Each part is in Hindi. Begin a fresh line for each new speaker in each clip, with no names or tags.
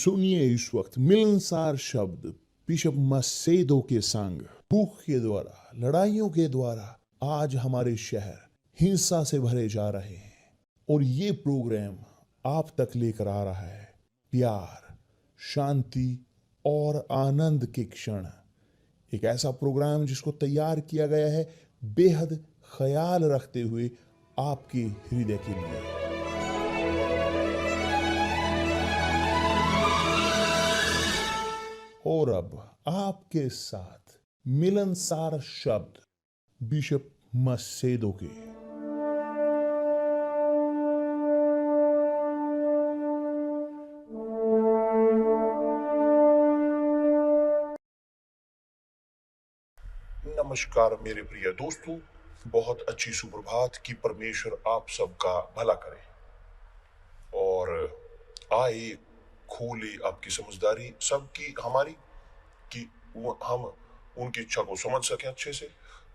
सुनिए इस वक्त मिलनसार शब्द बिशप मसेदो के संग। भूख के द्वारा, लड़ाइयों के द्वारा आज हमारे शहर हिंसा से भरे जा रहे हैं और ये प्रोग्राम आप तक लेकर आ रहा है प्यार, शांति और आनंद के क्षण। एक ऐसा प्रोग्राम जिसको तैयार किया गया है बेहद ख्याल रखते हुए आपके हृदय के लिए। और अब आपके साथ मिलनसार शब्द बिशप मसेदो के।
नमस्कार मेरे प्रिय दोस्तों, बहुत अच्छी सुप्रभात की परमेश्वर आप सबका भला करे और आए खोले आपकी समझदारी सबकी हमारी कि हम उनकी इच्छा को समझ सकें अच्छे से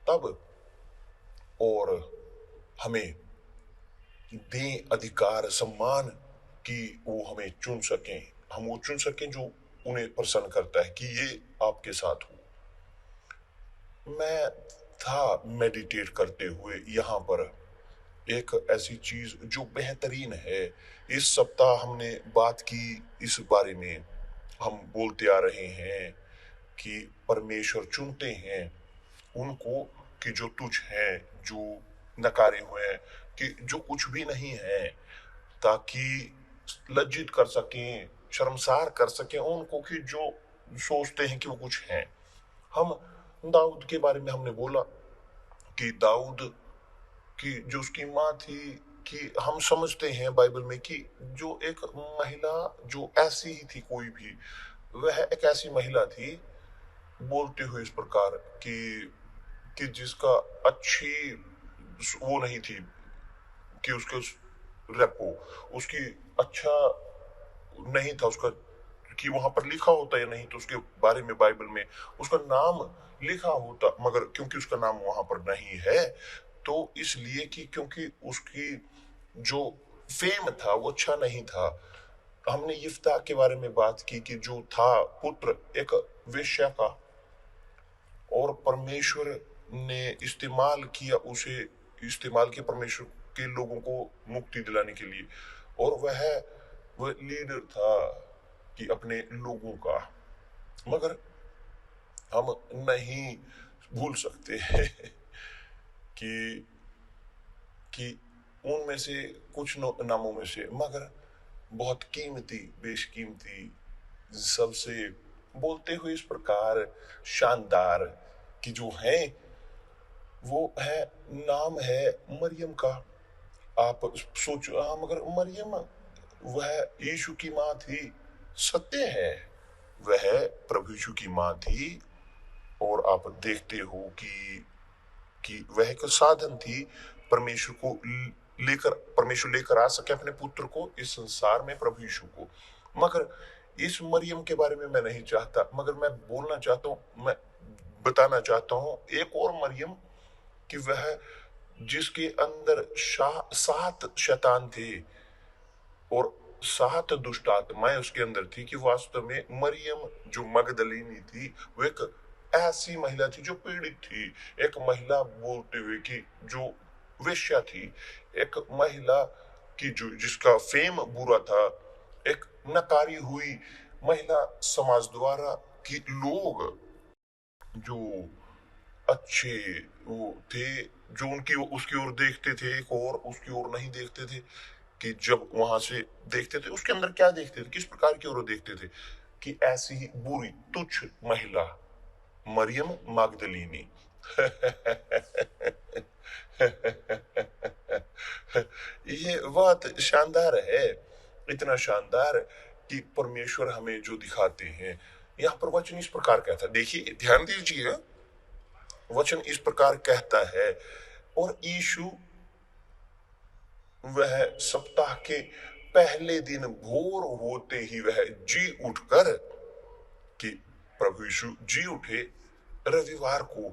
तब और हमें दें अधिकार सम्मान कि वो हमें चुन सकें, हम वो चुन सकें जो उन्हें प्रसन्न करता है कि ये आपके साथ हो। मैं था मेडिटेट करते हुए यहाँ पर एक ऐसी चीज जो बेहतरीन है। इस सप्ताह हमने बात की इस बारे में, हम बोलते आ रहे हैं कि परमेश्वर चुनते हैं उनको कि जो तुच्छ हैं, जो नकारे हुए हैं, कि जो कुछ भी नहीं है, ताकि लज्जित कर सकें, शर्मसार कर सकें उनको कि जो सोचते हैं कि वो कुछ हैं। हम दाऊद के बारे में हमने बोला कि दाऊद की जो उसकी माँ थी, कि हम समझते हैं बाइबल में कि जो एक महिला जो ऐसी ही थी, कोई भी वह एक ऐसी महिला थी बोलते हुए इस प्रकार कि जिसका अच्छी वो नहीं थी, कि उसके रेपो उसकी अच्छा नहीं था उसका, कि वहां पर लिखा होता या नहीं तो उसके बारे में बाइबल में उसका नाम लिखा होता, मगर क्योंकि उसका नाम वहां पर नहीं है तो इसलिए कि क्योंकि उसकी जो फेम था वो अच्छा नहीं था। हमने यिफ्ता के बारे में बात की कि जो था पुत्र एक वेश्या का और परमेश्वर ने इस्तेमाल किया, उसे इस्तेमाल किया परमेश्वर के लोगों को मुक्ति दिलाने के लिए, और वह लीडर था कि अपने लोगों का। मगर हम नहीं भूल सकते कि उनमें से कुछ नामों में से, मगर बहुत कीमती, बेशकीमती, सबसे बोलते हुए इस प्रकार शानदार कि जो है वो है, नाम है मरियम का। आप सोचो, हाँ, मगर मरियम वह यीशु की माँ थी, सत्य है, वह प्रभु यीशु की माँ थी। और आप देखते हो कि वह एक साधन थी परमेश्वर को परमेश्वर लेकर आ सके अपने पुत्र को इस संसार में, प्रभु यीशु को। मगर इस मरियम के बारे में मैं नहीं चाहता, मगर मैं बोलना चाहता हूँ, मैं बताना चाहता हूँ एक और मरियम, कि वह जिसके अंदर 7 शैतान थे और 7 दुष्ट आत्माएं उसके अंदर थी, कि वास्तव में मरियम जो मगदलीनी थी वो एक ऐसी महिला थी जो पीड़ित थी, एक महिला बोलते हुए कि जो वेश्या थी, एक महिला की जो जिसका फेम बुरा था, एक नकारी हुई महिला समाज द्वारा, कि लोग जो अच्छे वो थे जो उनकी उसकी ओर देखते थे, एक और उसकी ओर नहीं देखते थे, कि जब वहां से देखते थे उसके अंदर क्या देखते थे, किस प्रकार की ओर देखते थे, कि ऐसी ही बुरी तुच्छ महिला मरियम मगदलीनी ये बहुत शानदार है, इतना शानदार कि परमेश्वर हमें जो दिखाते हैं। यहाँ पर वचन इस प्रकार कहता है, देखिए ध्यान दीजिए, वचन इस प्रकार कहता है, और यीशु वह सप्ताह के पहले दिन भोर होते ही वह जी उठकर, कि प्रभु यीशु जी उठे रविवार को,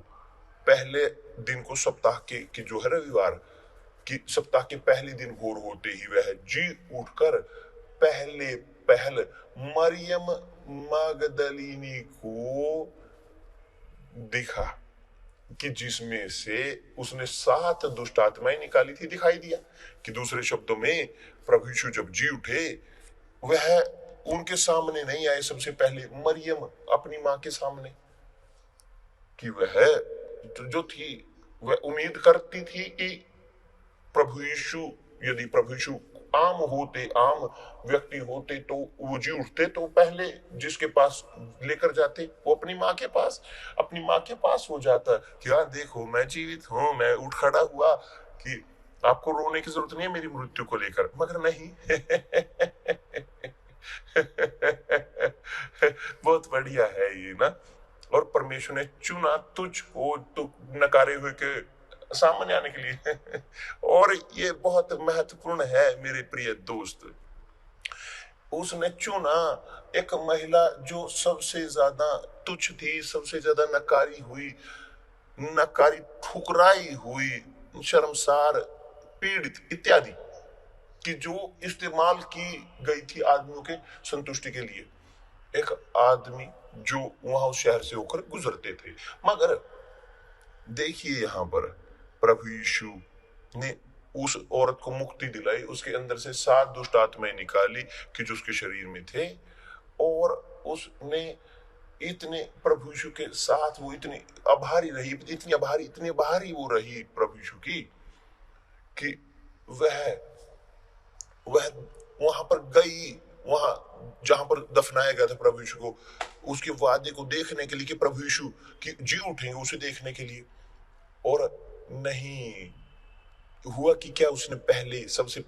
पहले दिन को सप्ताह के जो है रविवार कि सप्ताह के पहले दिन भोर होते ही वह जी उठकर पहले पहल मरियम मगदलीनी को दिखा कि जिसमें से उसने 7 दुष्ट आत्माएं निकाली थी, दिखाई दिया कि दूसरे शब्दों में प्रभु यीशु जब जी उठे वह उनके सामने नहीं आए, सबसे पहले मरियम अपनी मां के सामने, कि वह जो थी वह उम्मीद करती थी कि प्रभु यीशु, यदि प्रभु यीशु आम व्यक्ति होते तो वो जी उठते तो पहले जिसके पास लेकर जाते वो अपनी माँ के पास हो जाता कि हाँ देखो मैं जीवित हूं, मैं उठ खड़ा हुआ, कि आपको रोने की जरूरत नहीं है मेरी मृत्यु को लेकर। मगर नहीं बहुत बढ़िया है ये ना। और परमेश्वर ने चुना तुझको तो नकारे हुए के सामने आने के लिए और ये बहुत महत्वपूर्ण है मेरे प्रिय दोस्त। उसने चुना एक महिला जो सबसे ज्यादा तुच्छ थी, सबसे ज्यादा नकारी ठुकराई हुई, शर्मसार, पीड़ित इत्यादि, कि जो इस्तेमाल की गई थी आदमियों के संतुष्टि के लिए। एक आदमी जो वहां उस शहर से होकर गुजरते थे। मगर देखिए यहां पर प्रभु यीशु ने उस औरत को मुक्ति दिलाई, उसके अंदर से 7 दुष्ट आत्माएं निकाली कि जो उसके शरीर में थे, और उसने इतने प्रभु यीशु के साथ वो इतनी आभारी रही, इतनी आभारी वो रही प्रभु यीशु की, कि वह वहां पर गई, वहां जहां पर दफनाया गया था प्रभु यीशु को, उसके वादे को देखने के लिए कि प्रभु यीशु की जी उठेंगे, उसे देखने के लिए। और नहीं हुआ कि क्या, उसने सबसे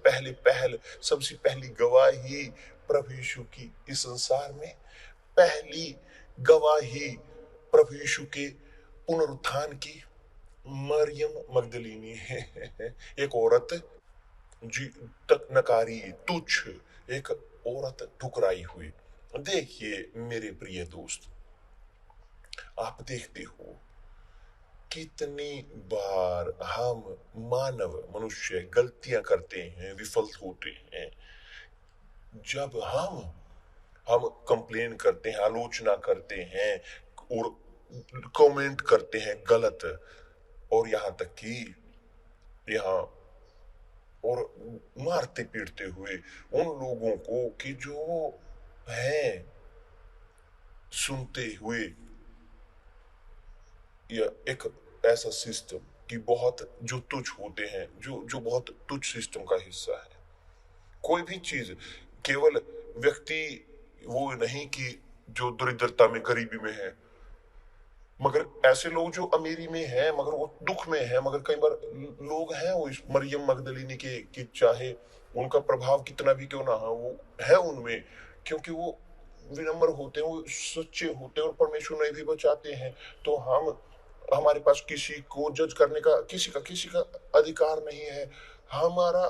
पहली गवाही प्रभु यीशु की इस संसार में, पहली गवाही प्रभु यीशु के पुनरुत्थान की मरियम मगदलीनी है। एक औरत जी तक नकारी, तुच्छ, एक औरत ठुकराई हुई। देखिए मेरे प्रिय दोस्त, आप देखते हो कितनी बार हम मनुष्य गलतियां करते हैं, विफल होते हैं। जब हम कंप्लेन करते हैं, आलोचना करते हैं और कमेंट करते हैं गलत, और यहां तक कि और मारते पीटते हुए उन लोगों को कि जो हैं सुनते हुए, या एक ऐसा सिस्टम कि बहुत जो तुच्छ होते हैं, जो बहुत तुच्छ सिस्टम का हिस्सा है। कोई भी चीज केवल व्यक्ति वो नहीं कि जो दरिद्रता में, गरीबी में है, मगर ऐसे लोग जो अमीरी में हैं मगर वो दुख में हैं। मगर कई बार लोग हैं वो इस मरियम मगदलीनी के चाहे उनका प्रभाव कितना भी क्यों ना हो, वो है उनमें, क्योंकि वो विनम्र होते हैं, वो सच्चे होते हैं और परमेश्वर नहीं भी बचाते हैं। तो हमारे पास किसी को जज करने का किसी का अधिकार नहीं है। हमारा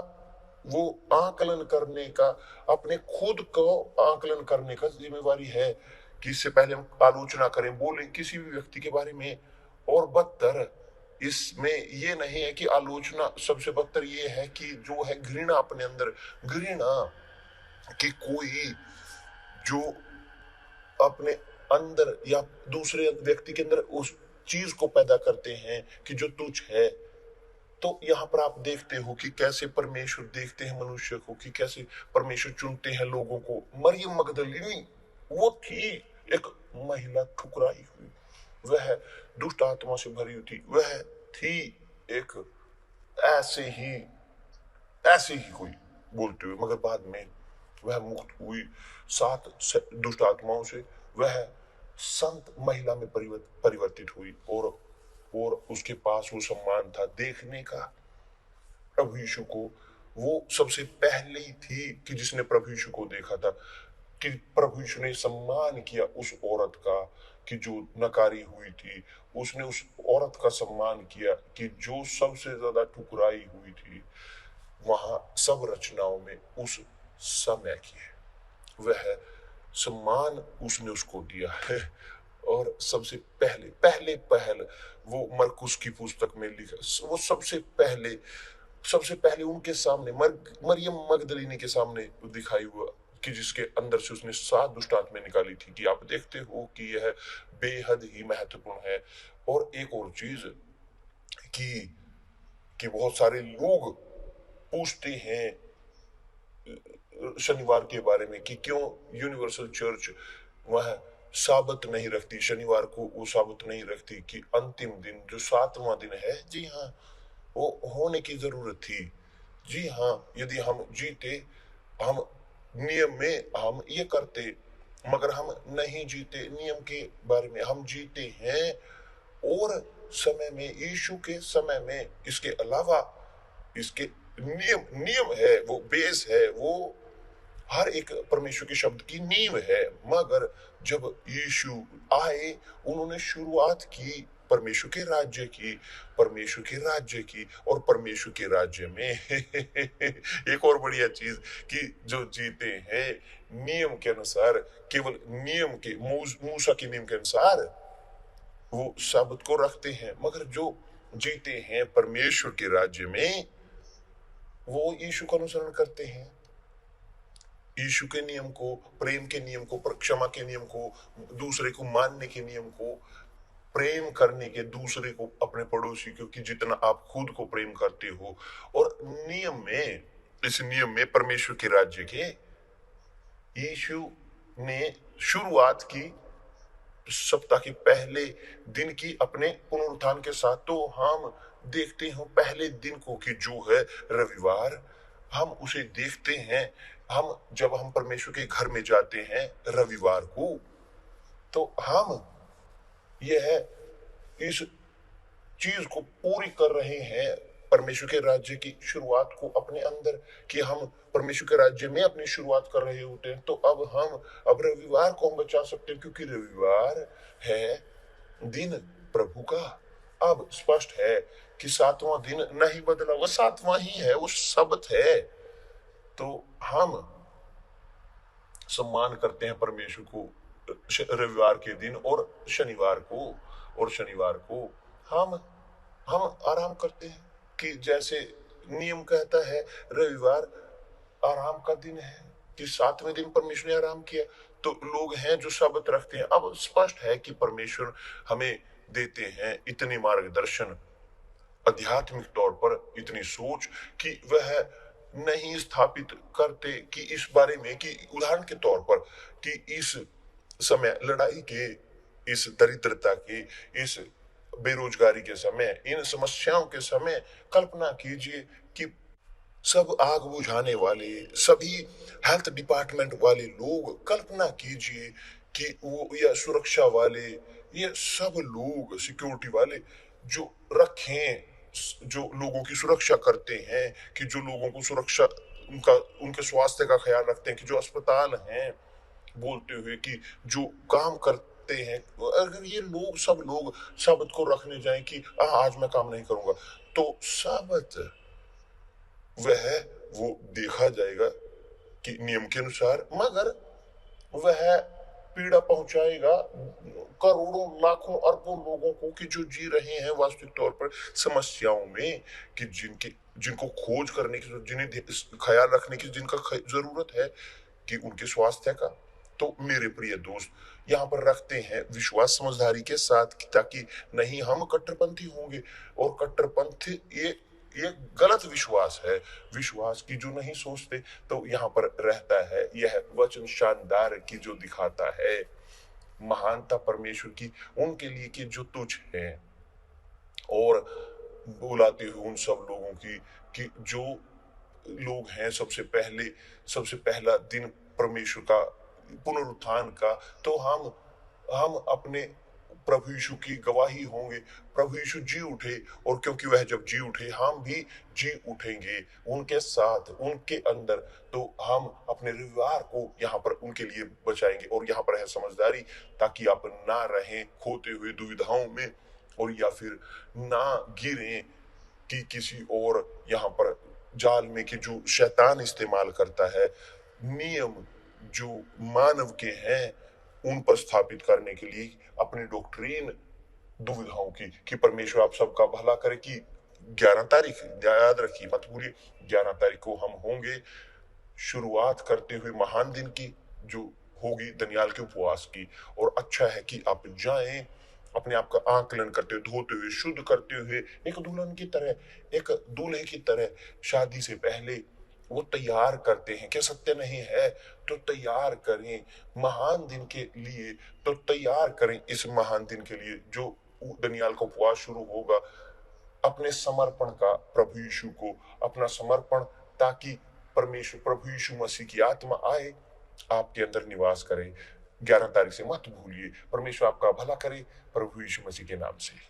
वो आकलन करने का, अपने खुद को आकलन करने का जिम्मेवारी है कि इससे पहले हम आलोचना करें, बोलें किसी भी व्यक्ति के बारे में। और बदतर इसमें ये नहीं है कि आलोचना, सबसे बदतर ये है कि जो है घृणा अपने अंदर, घृणा कि कोई जो अपने अंदर या दूसरे व्यक्ति के अंदर उस चीज को पैदा करते हैं कि जो तुच्छ है। तो यहाँ पर आप देखते हो कि कैसे परमेश्वर देखते हैं मनुष्य को, कि कैसे परमेश्वर चुनते हैं लोगों को। मरियम मगदलीनी वो थी एक महिला ठुकराई हुई, वह दुष्ट आत्मा से भरी हुई थी, वह थी एक ऐसे ही कोई बोलते हुए, मगर बाद में वह मुक्त हुई 7 दुष्ट आत्माओं से। वह संत महिला में परिवर्तित हुई और उसके पास वो सम्मान था देखने का प्रभु यीशु को। वो सबसे पहले ही थी कि जिसने प्रभु यीशु को देखा था, कि प्रभु यीशु ने सम्मान किया उस औरत का कि जो नकारी हुई थी। उसने उस औरत का सम्मान किया कि जो सबसे ज्यादा ठुकराई हुई थी वहां सब रचनाओं में उस समय की है। वह सम्मान उसने उसको दिया है। और सबसे पहल वो मरकुस की पुस्तक में लिखा, वो सबसे पहले उनके सामने मरियम मगदलीनी के सामने दिखाई हुआ कि जिसके अंदर से उसने 7 दुष्ट आत्माएं निकाली थी, कि आप देखते हो कि यह बेहद ही महत्वपूर्ण है। और एक और चीज कि बहुत सारे लोग पूछते हैं शनिवार के बारे में कि क्यों यूनिवर्सल चर्च वह साबत नहीं रखती, शनिवार को वो साबत नहीं रखती, कि अंतिम दिन जो 7वां दिन है, जी हाँ, वो होने की जरूरत थी। जी हाँ, यदि हम जीते, हम नियम में हम ये करते, मगर हम नहीं जीते नियम के बारे में, हम जीते हैं और समय में, यीशु के समय में। इसके अलावा इसके नियम है, वो बेस है, वो हर एक परमेश्वर के शब्द की नींव है। मगर जब यीशु आए, उन्होंने शुरुआत की परमेश्वर के राज्य की, परमेश्वर के राज्य की, और परमेश्वर के राज्य में एक और बढ़िया चीज कि जो जीते हैं नियम के अनुसार, केवल नियम के मूसा के नियम के अनुसार, वो शब्द को रखते हैं, मगर जो जीते हैं परमेश्वर के राज्य में, वो यीशु का अनुसरण करते हैं। यीशु के नियम को, प्रेम के नियम को, क्षमा के नियम को, दूसरे को मानने के नियम को, प्रेम करने के दूसरे को, अपने पड़ोसी को, कि जितना आप खुद को प्रेम करते हो। और नियम में, इस नियम में परमेश्वर के राज्य के यीशु ने शुरुआत की सप्ताह के पहले दिन की अपने पुनरुत्थान के साथ। तो हम देखते हैं पहले दिन को कि जो है रविवार, हम उसे देखते हैं। हम जब हम परमेश्वर के घर में जाते हैं रविवार को, तो हम यह इस चीज को पूरी कर रहे हैं, परमेश्वर के राज्य की शुरुआत को अपने अंदर, कि हम परमेश्वर के राज्य में अपनी शुरुआत कर रहे होते हैं। तो अब रविवार को हम बचा सकते हैं, क्योंकि रविवार है दिन प्रभु का। अब स्पष्ट है कि 7वां दिन नहीं बदला, वो 7वां ही है, वो सब्त है। तो हम सम्मान करते हैं परमेश्वर को रविवार के दिन, और शनिवार को हम आराम करते हैं, कि जैसे नियम कहता है रविवार आराम का दिन है, कि 7वें दिन परमेश्वर ने आराम किया। तो लोग हैं जो शब्द रखते हैं। अब स्पष्ट है कि परमेश्वर हमें देते हैं इतनी मार्गदर्शन, आध्यात्मिक तौर पर इतनी सोच, कि वह नहीं स्थापित करते कि इस बारे में, कि उदाहरण के तौर पर, कि इस समय लड़ाई के, इस दरिद्रता के, इस बेरोजगारी के समय, इन समस्याओं के समय कल्पना कीजिए कि सब आग बुझाने वाले, सभी हेल्थ डिपार्टमेंट वाले लोग, कल्पना कीजिए कि वो, या सुरक्षा वाले, ये सब लोग, सिक्योरिटी वाले जो रखें, जो लोगों की सुरक्षा करते हैं, कि जो लोगों को सुरक्षा, उनके स्वास्थ्य का ख्याल रखते हैं, कि जो अस्पताल हैं, बोलते हुए कि जो काम करते हैं, अगर ये लोग, सब लोग शब्द को रखने जाएं कि आज मैं काम नहीं करूंगा, तो शब्द वो देखा जाएगा कि नियम के अनुसार, मगर वह पीड़ा पहुंचाएगा करोड़ों, लाखों, अरबों लोगों को, कि जो जी रहे हैं वास्तविक तौर पर समस्याओं में, कि जिनको खोज करने की, जिन्हें ख्याल रखने की जिनका जरूरत है, कि उनके स्वास्थ्य का। तो मेरे प्रिय दोस्त, यहाँ पर रखते हैं विश्वास समझदारी के साथ, ताकि नहीं हम कट्टरपंथी होंगे। और कट्टरपंथी ये गलत विश्वास है, विश्वास की जो नहीं सोचते। तो यहाँ पर रहता है यह वचन शानदार की जो दिखाता है महानता परमेश्वर की उनके लिए कि जो तुच्छ है, और बुलाते हुए उन सब लोगों की, कि जो लोग हैं सबसे पहला दिन परमेश्वर का पुनरुत्थान का। तो हम अपने प्रभु यीशु की गवाही होंगे। प्रभु यीशु जी उठे, और क्योंकि वह जब जी उठे, हम भी जी उठेंगे उनके साथ, उनके अंदर। तो हम अपने रविवार को यहाँ पर उनके लिए बचाएंगे। और यहाँ पर है समझदारी, ताकि आप ना रहें खोते हुए दुविधाओं में, और या फिर ना गिरें कि किसी और यहाँ पर जाल में, कि जो शैतान इस्तेमाल करता है नियम जो मानव के हैं उन पर स्थापित करने के लिए, अपनी डॉक्ट्रीन दुविधाओं की। कि परमेश्वर आप सबका भला करे। कि 11 तारीख याद रखिए, मत भूलिए, 11 तारीख को हम होंगे शुरुआत करते हुए महान दिन की जो होगी दनियाल के उपवास की। और अच्छा है कि आप जाएं अपने आप का आकलन करते हुए, धोते हुए, शुद्ध करते हुए, एक दुल्हन की तरह, एक दूल्हे की तरह शादी से पहले वो तैयार करते हैं। क्या सत्य नहीं है? तो तैयार करें महान दिन के लिए, तो तैयार करें इस महान दिन के लिए जो दनियाल का उपवास शुरू होगा। अपने समर्पण का प्रभु यीशु को अपना समर्पण, ताकि परमेश्वर प्रभु यीशु मसीह की आत्मा आए, आपके अंदर निवास करे। 11 तारीख से मत भूलिए। परमेश्वर आपका भला करे प्रभु यीशु मसीह के नाम से।